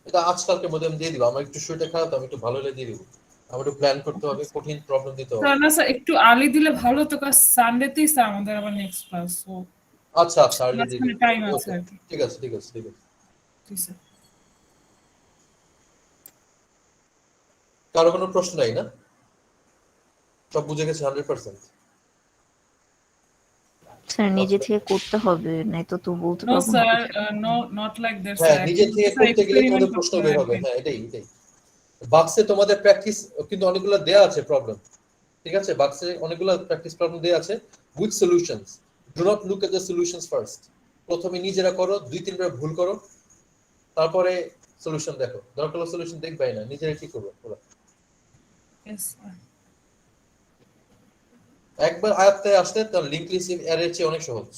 এটা আজকালকে মধ্যে আমি দিয়ে দিব। আমার একটু শরীরটা খারাপ, আমি একটু ভালো হলে দিয়ে দিব। আমার একটু প্ল্যান করতে হবে, কঠিন প্রবলেম দিতে হবে। না স্যার, একটু আর্লি দিলে ভালো তো, কারণ সানডেতেই স্যার আমাদের আবার নেক্সট ক্লাস। সো আচ্ছা আর্লি দিয়ে দিব, টাইম আছে আর কি। ঠিক আছে। জি স্যার। কারো কোনো প্রশ্ন নাই না? সব বুঝে গেছে 100%? স্যার নিজে থেকে করতে হবে, নাই তো বলতে নো পারবো না। স্যার, নট লাইক দ্যাট হ্যাঁ, স্যার। নিজে থেকে করতে গেলে তোমাদের প্রশ্ন বের হবে। হ্যাঁ, এটাই। বাক্সে তোমাদের প্র্যাকটিস কিন্তু অনেকগুলো দেয়া আছে প্রবলেম, ঠিক আছে? বাক্সে অনেকগুলো প্র্যাকটিস প্রবলেম দেয়া আছে with solutions. Do not look at the solutions first. প্রথমে নিজেরা করো, 2-3 বার ভুল করো, তারপরে সলিউশন দেখো। দরকার হলে সলিউশন দেখবাই না, নিজেরা কি করবো পুরো। Yes, sir. একবার আয়ত্তে আসলে তার লিঙ্ক লিস্ট এর চেয়ে অনেক সহজ।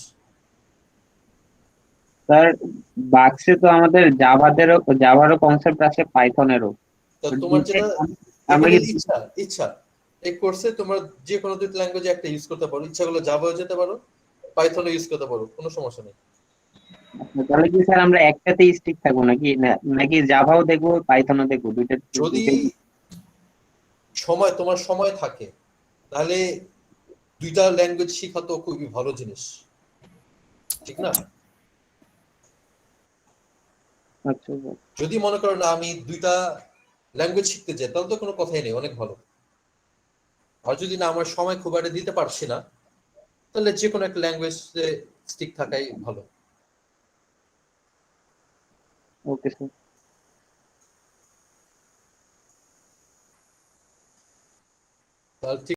স্যার বাক্সে তো আমাদের জাভারও কনসেপ্ট আছে, পাইথনেরও। তো তো তোমার যেটা আমরা এখানে কি ইচ্ছা ইচ্ছা এই কোর্সে তোমরা যে কোনো দুটো ল্যাঙ্গুয়েজে একটা ইউজ করতে পারো, ইচ্ছা করলে জাভাও যেতে পারো, পাইথনও ইউজ করতে পারো, কোনো সমস্যা নেই। তাহলে কি স্যার আমরা একটাতেই স্টিক থাকবো নাকি নাকি জাভাও দেখবো পাইথনও দেখবো দুইটা? যদি তোমার সময় থাকে তাহলে দুইটা ল্যাঙ্গুয়েজ শেখা তো খুবই ভালো জিনিস, ঠিক না? আচ্ছা স্যার। যদি মনে করো না আমি দুইটা ল্যাঙ্গুয়েজ শিখতে চাই, তাহলে তো কোনো কথাই নেই, অনেক ভালো। আর যদি না আমার সময় খুব একটা দিতে পারছি না, তাহলে যে কোনো একটা ল্যাঙ্গুয়েজে স্টিক থাকাই ভালো। Okay sir. তাহলে